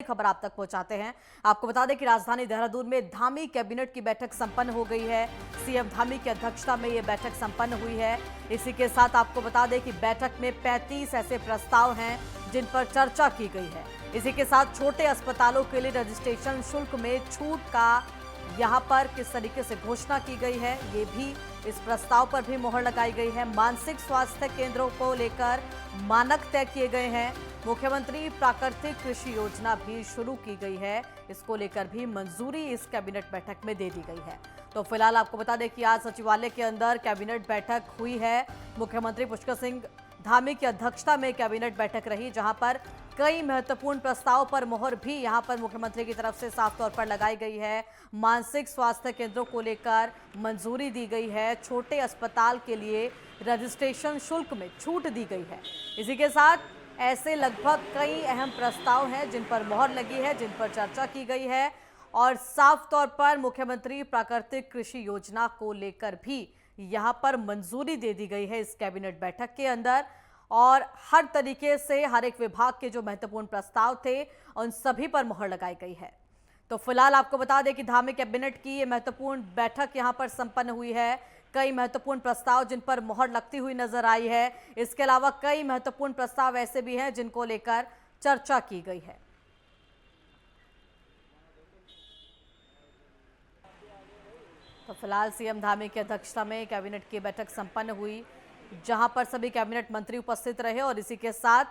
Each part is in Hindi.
खबर आप तक पहुंचाते हैं। आपको बता दें कि राजधानी देहरादून में धामी कैबिनेट की बैठक संपन्न हो गई है। सीएम धामी की अध्यक्षता में यह बैठक संपन्न हुई है। इसी के साथ आपको बता दें कि बैठक में 35 ऐसे प्रस्ताव हैं जिन पर चर्चा की गई है। इसी के साथ छोटे अस्पतालों के लिए रजिस्ट्रेशन शुल्क में छूट का यहां पर किस तरीके से घोषणा की गई है, ये भी इस प्रस्ताव पर भी मोहर लगाई गई है। मानसिक स्वास्थ्य केंद्रों को लेकर मानक तय किए गए हैं। मुख्यमंत्री प्राकृतिक कृषि योजना भी शुरू की गई है, इसको लेकर भी मंजूरी इस कैबिनेट बैठक में दे दी गई है। तो फिलहाल आपको बता दें कि आज सचिवालय के अंदर कैबिनेट बैठक हुई है। मुख्यमंत्री पुष्कर सिंह धामी की अध्यक्षता में कैबिनेट बैठक रही, जहां पर कई महत्वपूर्ण प्रस्ताव पर मोहर भी यहां पर मुख्यमंत्री की तरफ से साफ तौर पर लगाई गई है। मानसिक स्वास्थ्य केंद्रों को लेकर मंजूरी दी गई है। छोटे अस्पताल के लिए रजिस्ट्रेशन शुल्क में छूट दी गई है। इसी के साथ ऐसे लगभग कई अहम प्रस्ताव हैं जिन पर मोहर लगी है, जिन पर चर्चा की गई है और साफ तौर पर मुख्यमंत्री प्राकृतिक कृषि योजना को लेकर भी यहां पर मंजूरी दे दी गई है इस कैबिनेट बैठक के अंदर। और हर तरीके से हर एक विभाग के जो महत्वपूर्ण प्रस्ताव थे उन सभी पर मोहर लगाई गई है। तो फिलहाल आपको बता दें कि धामी कैबिनेट की ये महत्वपूर्ण बैठक यहां पर संपन्न हुई है। कई महत्वपूर्ण प्रस्ताव जिन पर मोहर लगती हुई नजर आई है। इसके अलावा कई महत्वपूर्ण प्रस्ताव ऐसे भी हैं जिनको लेकर चर्चा की गई है। तो फिलहाल सीएम धामी की अध्यक्षता में कैबिनेट की बैठक संपन्न हुई, जहां पर सभी कैबिनेट मंत्री उपस्थित रहे और इसी के साथ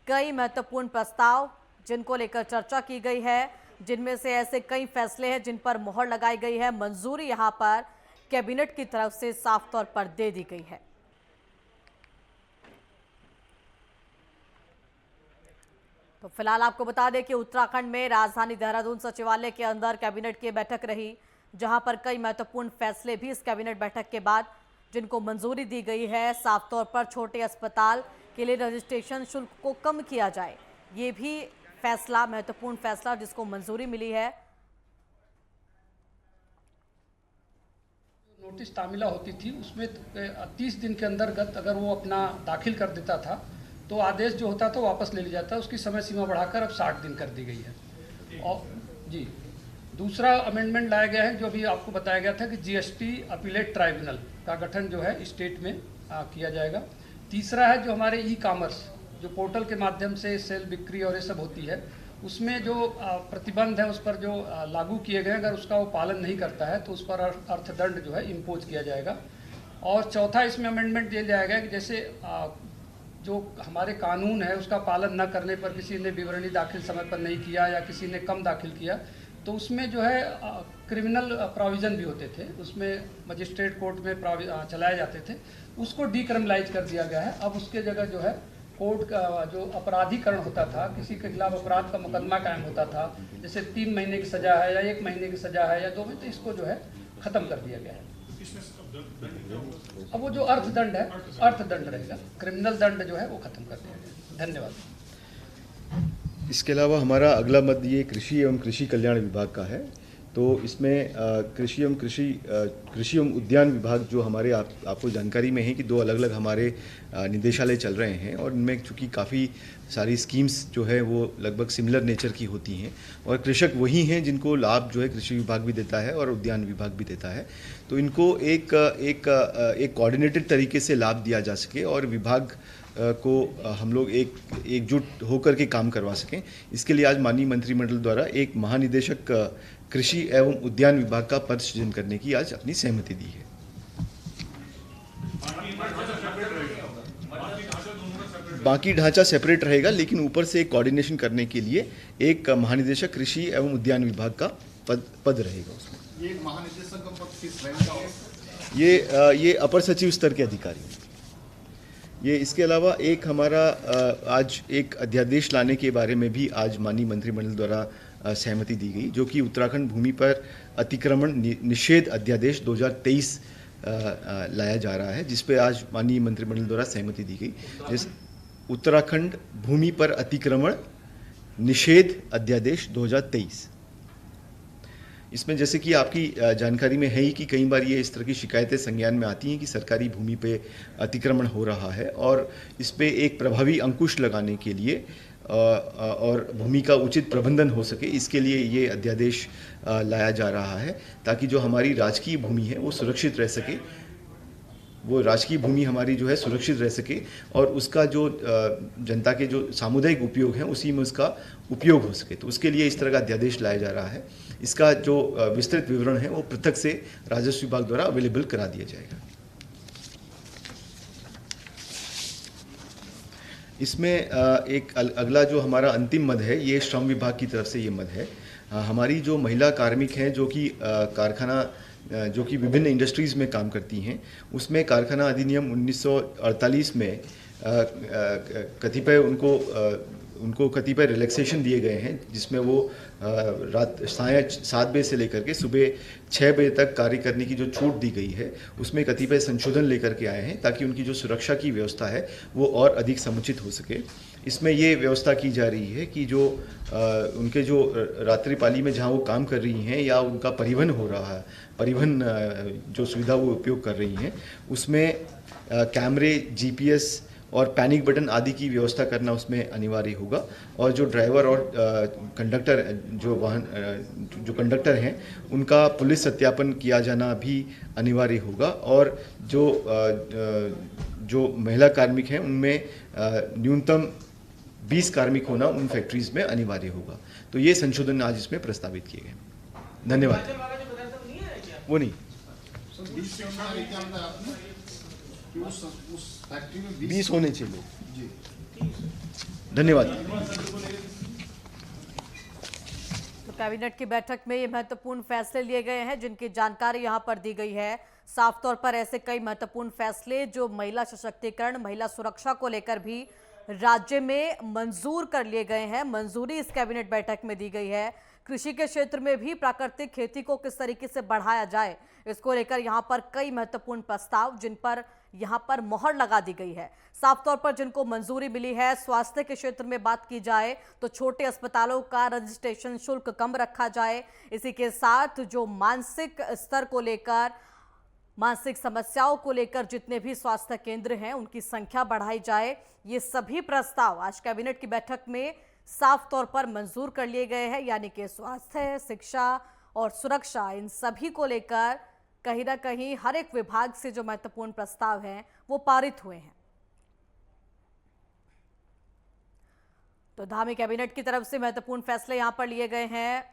कई महत्वपूर्ण प्रस्ताव जिनको लेकर चर्चा की गई है, जिनमें से ऐसे कई फैसले हैं जिन पर मोहर लगाई गई है। मंजूरी यहां पर कैबिनेट की तरफ से साफ तौर पर दे दी गई है। तो फिलहाल आपको बता दें कि उत्तराखंड में राजधानी देहरादून सचिवालय के अंदर कैबिनेट की बैठक रही, जहां पर कई महत्वपूर्ण फैसले भी इस कैबिनेट बैठक के बाद जिनको मंजूरी दी गई है। साफ तौर पर छोटे अस्पताल के लिए रजिस्ट्रेशन शुल्क को कम किया जाए, ये भी फैसला, महत्वपूर्ण फैसला जिसको मंजूरी मिली है। नोटिस तामीला होती थी उसमें 30 दिन के अंतर्गत अगर वो अपना दाखिल कर देता था तो आदेश जो होता था वापस ले लिया जाता। उसकी समय सीमा बढ़ाकर अब 60 दिन कर दी गई है। और जी दूसरा अमेंडमेंट लाया गया है, जो भी आपको बताया गया था कि जीएसटी अपीलेट ट्राइब्यूनल का गठन जो है स्टेट में किया जाएगा। तीसरा है जो हमारे ई कॉमर्स जो पोर्टल के माध्यम से सेल बिक्री और ये सब होती है, उसमें जो प्रतिबंध है उस पर जो लागू किए गए, अगर उसका वो पालन नहीं करता है तो उस पर अर्थदंड जो है इम्पोज किया जाएगा। और चौथा इसमें अमेंडमेंट दिया जाएगा कि जैसे जो हमारे कानून है उसका पालन न करने पर किसी ने विवरणी दाखिल समय पर नहीं किया या किसी ने कम दाखिल किया तो उसमें जो है क्रिमिनल प्रोविज़न भी होते थे, उसमें मजिस्ट्रेट कोर्ट में चलाए जाते थे, उसको डीक्रिमिनलाइज कर दिया गया है। अब उसके जगह जो है कोर्ट का जो अपराधीकरण होता था, किसी के खिलाफ अपराध का मुकदमा कायम होता था, जैसे 3 महीने की सज़ा है या 1 महीने की सज़ा है या 2 महीने, तो इसको जो है ख़त्म कर दिया गया है। अब वो जो अर्थदंड है, अर्थदंड रहेगा, क्रिमिनल दंड जो है वो ख़त्म कर दिया गया। धन्यवाद। इसके अलावा हमारा अगला मद ये कृषि एवं कृषि कल्याण विभाग का है। तो इसमें कृषि एवं उद्यान विभाग जो हमारे आपको जानकारी में है कि 2 अलग अलग हमारे निदेशालय चल रहे हैं और इनमें चूँकि काफ़ी सारी स्कीम्स जो है वो लगभग सिमिलर नेचर की होती हैं और कृषक वही हैं जिनको लाभ जो है कृषि विभाग भी देता है और उद्यान विभाग भी देता है। तो इनको एक कोऑर्डिनेटेड तरीके से लाभ दिया जा सके और विभाग को हम लोग एकजुट होकर के काम करवा सकें, इसके लिए आज माननीय मंत्रिमंडल द्वारा एक महानिदेशक कृषि एवं उद्यान विभाग का पद सृजन करने की आज अपनी सहमति दी है। बाकी ढांचा सेपरेट रहेगा, लेकिन ऊपर से एक कोऑर्डिनेशन करने के लिए एक महानिदेशक कृषि एवं उद्यान विभाग का पद रहेगा उसमें। ये महानिदेशक का पद किस रैंक का होगा? ये अपर सचिव स्तर के अधिकारी हैं। ये इसके अलावा एक हमारा आज एक अध्यादेश लाने के बारे में भी आज माननीय मंत्रिमंडल द्वारा सहमति दी गई, जो कि उत्तराखंड भूमि पर अतिक्रमण निषेध अध्यादेश 2023 लाया जा रहा है, जिस पे आज माननीय मंत्रिमंडल द्वारा सहमति दी गई। जिस उत्तराखंड भूमि पर अतिक्रमण निषेध अध्यादेश 2023, इसमें जैसे कि आपकी जानकारी में है ही कि कई बार ये इस तरह की शिकायतें संज्ञान में आती हैं कि सरकारी भूमि पे अतिक्रमण हो रहा है और इस पे एक प्रभावी अंकुश लगाने के लिए और भूमि का उचित प्रबंधन हो सके, इसके लिए ये अध्यादेश लाया जा रहा है, ताकि जो हमारी राजकीय भूमि है वो सुरक्षित रह सके, वो राजकीय भूमि हमारी जो है सुरक्षित रह सके और उसका जो जनता के जो सामुदायिक उपयोग है उसी में उसका उपयोग हो सके। तो उसके लिए इस तरह का अध्यादेश लाया जा रहा है। इसका जो विस्तृत विवरण है वो पृथक से राजस्व विभाग द्वारा अवेलेबल करा दिया जाएगा। इसमें एक अगला जो हमारा अंतिम मद है, ये श्रम विभाग की तरफ से ये मद है। हमारी जो महिला कार्मिक हैं जो कि कारखाना जो कि विभिन्न इंडस्ट्रीज़ में काम करती हैं, उसमें कारखाना अधिनियम 1948 में उनको कतिपय रिलैक्सेशन दिए गए हैं, जिसमें वो रात 7 बजे से लेकर के सुबह 6 बजे तक कार्य करने की जो छूट दी गई है, उसमें कतिपय संशोधन लेकर के आए हैं, ताकि उनकी जो सुरक्षा की व्यवस्था है वो और अधिक समुचित हो सके। इसमें ये व्यवस्था की जा रही है कि जो उनके जो रात्रिपाली में जहाँ वो काम कर रही हैं या उनका परिवहन हो रहा है, परिवहन जो सुविधा वो उपयोग कर रही हैं, उसमें कैमरे, GPS और पैनिक बटन आदि की व्यवस्था करना उसमें अनिवार्य होगा। और जो ड्राइवर और कंडक्टर जो कंडक्टर हैं, उनका पुलिस सत्यापन किया जाना भी अनिवार्य होगा। और जो महिला कार्मिक हैं उनमें न्यूनतम 20 कार्मिक होना उन फैक्ट्रीज में अनिवार्य होगा। तो ये संशोधन आज इसमें प्रस्तावित किए गए। धन्यवाद। वो नहीं, 20 होने चाहिए। धन्यवाद। तो कैबिनेट की बैठक में ये महत्वपूर्ण फैसले लिए गए हैं, जिनकी जानकारी यहां पर दी गई है। साफ तौर पर ऐसे कई महत्वपूर्ण फैसले जो महिला सशक्तिकरण, महिला सुरक्षा को लेकर भी राज्य में मंजूर कर लिए गए हैं। मंजूरी इस कैबिनेट बैठक में दी गई है। कृषि के क्षेत्र में भी प्राकृतिक खेती को किस तरीके से बढ़ाया जाए, इसको लेकर यहां पर कई महत्वपूर्ण प्रस्ताव, जिन पर यहां पर मोहर लगा दी गई है। साफ तौर पर जिनको मंजूरी मिली है, स्वास्थ्य के क्षेत्र में बात की जाए तो छोटे अस्पतालों का रजिस्ट्रेशन शुल्क कम रखा जाए। इसी के साथ जो मानसिक स्तर को लेकर, मानसिक समस्याओं को लेकर जितने भी स्वास्थ्य केंद्र हैं उनकी संख्या बढ़ाई जाए। ये सभी प्रस्ताव आज कैबिनेट की बैठक में साफ तौर पर मंजूर कर लिए गए हैं। यानी कि स्वास्थ्य, शिक्षा और सुरक्षा, इन सभी को लेकर कहीं ना कहीं हर एक विभाग से जो महत्वपूर्ण प्रस्ताव हैं वो पारित हुए हैं। तो धामी कैबिनेट की तरफ से महत्वपूर्ण फैसले यहां पर लिए गए हैं।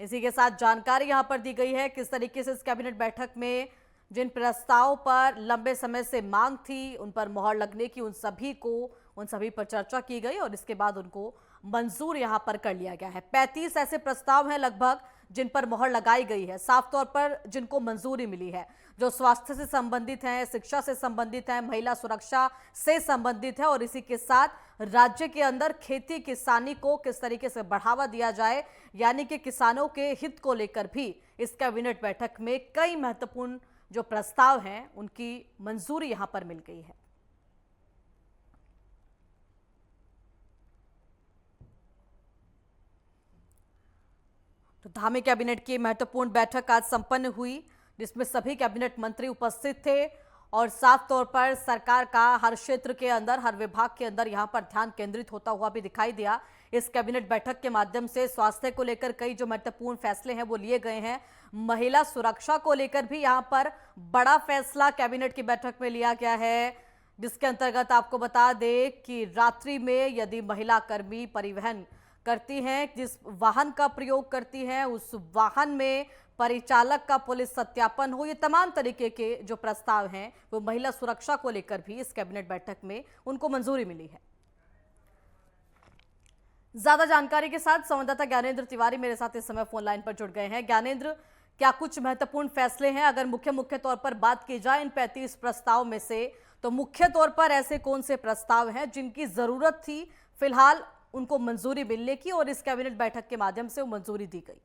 इसी के साथ जानकारी यहां पर दी गई है किस तरीके से इस कैबिनेट बैठक में जिन प्रस्ताव पर लंबे समय से मांग थी, उन पर मोहर लगने की, उन सभी पर चर्चा की गई और इसके बाद उनको मंजूर यहां पर कर लिया गया है। 35 ऐसे प्रस्ताव हैं लगभग जिन पर मोहर लगाई गई है, साफ तौर पर जिनको मंजूरी मिली है, जो स्वास्थ्य से संबंधित हैं, शिक्षा से संबंधित हैं, महिला सुरक्षा से संबंधित है। और इसी के साथ राज्य के अंदर खेती किसानी को किस तरीके से बढ़ावा दिया जाए, यानी कि किसानों के हित को लेकर भी इस कैबिनेट बैठक में कई महत्वपूर्ण जो प्रस्ताव हैं उनकी मंजूरी यहां पर मिल गई है। तो धामी कैबिनेट की महत्वपूर्ण बैठक आज संपन्न हुई, जिसमें सभी कैबिनेट मंत्री उपस्थित थे और साफ तौर पर सरकार का हर क्षेत्र के अंदर, हर विभाग के अंदर यहां पर ध्यान केंद्रित होता हुआ भी दिखाई दिया। इस कैबिनेट बैठक के माध्यम से स्वास्थ्य को लेकर कई जो महत्वपूर्ण फैसले हैं वो लिए गए हैं। महिला सुरक्षा को लेकर भी यहां पर बड़ा फैसला कैबिनेट की बैठक में लिया गया है, जिसके अंतर्गत आपको बता दें कि रात्रि में यदि महिला कर्मी परिवहन करती हैं, जिस वाहन का प्रयोग करती हैं, उस वाहन में परिचालक का पुलिस सत्यापन हो। ये तमाम तरीके के जो प्रस्ताव हैं वो महिला सुरक्षा को लेकर भी इस कैबिनेट बैठक में उनको मंजूरी मिली है। ज्यादा जानकारी के साथ संवाददाता ज्ञानेंद्र तिवारी मेरे साथ इस समय फोन लाइन पर जुड़ गए हैं। ज्ञानेंद्र, क्या कुछ महत्वपूर्ण फैसले हैं? अगर मुख्य तौर पर बात की जाए इन 35 प्रस्ताव में से, तो मुख्य तौर पर ऐसे कौन से प्रस्ताव हैं जिनकी जरूरत थी फिलहाल उनको मंजूरी मिलने की और इस कैबिनेट बैठक के माध्यम से वो मंजूरी दी गई?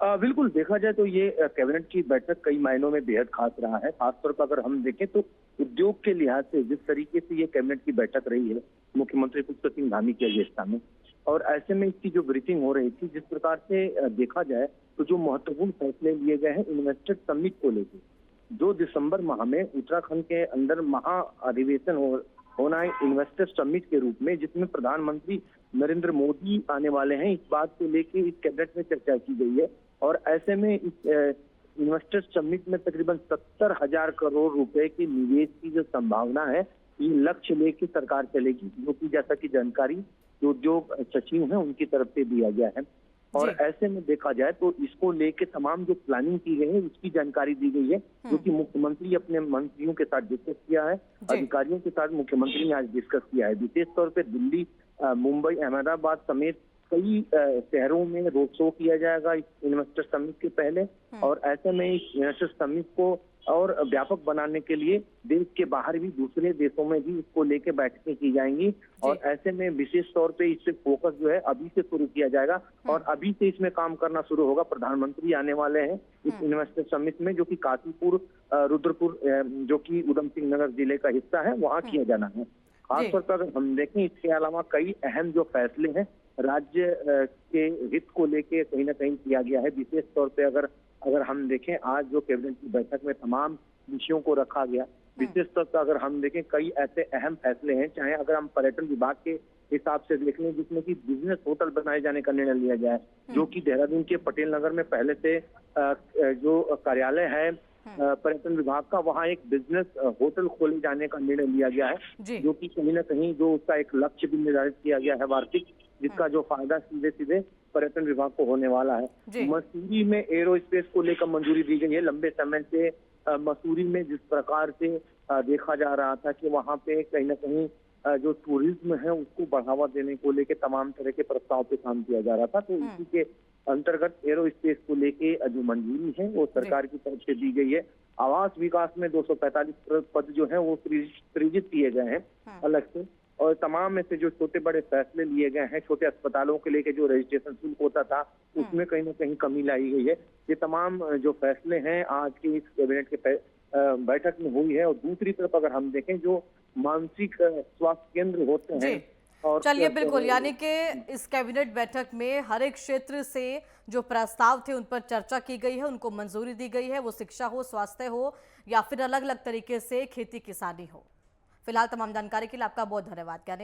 बिल्कुल, देखा जाए तो ये कैबिनेट की बैठक कई मायनों में बेहद खास रहा है। खासतौर पर अगर हम देखें तो उद्योग के लिहाज से जिस तरीके से ये कैबिनेट की बैठक रही है मुख्यमंत्री पुष्कर सिंह धामी की अध्यक्षता में, और ऐसे में इसकी जो ब्रीफिंग हो रही थी, जिस प्रकार से देखा जाए तो जो महत्वपूर्ण फैसले लिए गए हैं इन्वेस्टर समिट को लेकर, 2 दिसंबर माह में उत्तराखंड के अंदर महा अधिवेशन होना है इन्वेस्टर समिट के रूप में, जिसमें प्रधानमंत्री नरेंद्र मोदी आने वाले हैं, इस बात को लेके इस कैबिनेट में चर्चा की गई है। और ऐसे में इस इन्वेस्टर्स समिट में तकरीबन 70,000 करोड़ रुपए के निवेश की जो संभावना है, ये लक्ष्य लेके सरकार चलेगी, जो कि जैसा कि जानकारी जो उद्योग सचिव हैं उनकी तरफ से दिया गया है। और जी। ऐसे में देखा जाए तो इसको लेके तमाम जो प्लानिंग की गई है उसकी जानकारी दी गई है, जो कि मुख्यमंत्री अपने मंत्रियों के साथ डिस्कस किया है, अधिकारियों के साथ मुख्यमंत्री ने आज डिस्कस किया है। विशेष तौर पे दिल्ली, मुंबई, अहमदाबाद समेत कई शहरों में रोड शो किया जाएगा इस इन्वेस्टर समिट के पहले। और ऐसे में इस इन्वेस्टर समिट को और व्यापक बनाने के लिए देश के बाहर भी, दूसरे देशों में भी इसको लेके बैठकें की जाएंगी। और ऐसे में विशेष तौर पे इस पे फोकस जो है अभी से शुरू किया जाएगा और अभी से इसमें काम करना शुरू होगा। प्रधानमंत्री आने वाले हैं इस इन्वेस्टर समिट में, जो कि काशीपुर, रुद्रपुर, जो कि उधम सिंह नगर जिले का हिस्सा है, वहाँ किया जाना है। खासतौर पर अगर हम देखें, इसके अलावा कई अहम जो फैसले हैं राज्य के हित को लेके कहीं ना कहीं किया गया है। विशेष तौर पे अगर हम देखें, आज जो कैबिनेट की बैठक में तमाम विषयों को रखा गया, विशेष तौर पर अगर हम देखें कई ऐसे अहम फैसले हैं, चाहे अगर हम पर्यटन विभाग के हिसाब से देख लें, जिसमें कि बिजनेस होटल बनाए जाने का निर्णय लिया गया है, जो कि देहरादून के पटेल नगर में पहले से जो कार्यालय है पर्यटन विभाग का, वहाँ एक बिजनेस होटल खोले जाने का निर्णय लिया गया है, जो कि कहीं ना कहीं जो उसका एक लक्ष्य भी निर्धारित किया गया है वार्षिक, जिसका जो फायदा सीधे सीधे पर्यटन विभाग को होने वाला है। मसूरी में एरो स्पेस को लेकर मंजूरी दी गई है। लंबे समय से मसूरी में जिस प्रकार से देखा जा रहा था कि वहाँ पे कहीं ना कहीं जो टूरिज्म है उसको बढ़ावा देने को लेके तमाम तरह के प्रस्ताव पे काम किया जा रहा था, तो इसी के अंतर्गत एरो स्पेस को लेके जो मंजूरी है वो सरकार की तरफ से दी गई है। आवास विकास में 245 पद जो है वो सृजित किए गए हैं अलग से। और तमाम में से जो छोटे बड़े फैसले लिए गए हैं, छोटे अस्पतालों के लेके जो रजिस्ट्रेशन शुल्क होता था उसमें कहीं ना कहीं कमी लाई गई है। ये तमाम जो फैसले हैं आज की इस कैबिनेट के बैठक में हुई है। और दूसरी तरफ अगर हम देखें, जो मानसिक स्वास्थ्य केंद्र होते हैं, और चलिए बिल्कुल, यानी कि इस कैबिनेट बैठक में हर एक क्षेत्र से जो प्रस्ताव थे उन पर चर्चा की गई है, उनको मंजूरी दी गई है, वो शिक्षा हो, स्वास्थ्य हो या फिर अलग अलग तरीके से खेती किसानी हो। फिलहाल तमाम जानकारी के लिए आपका बहुत धन्यवाद।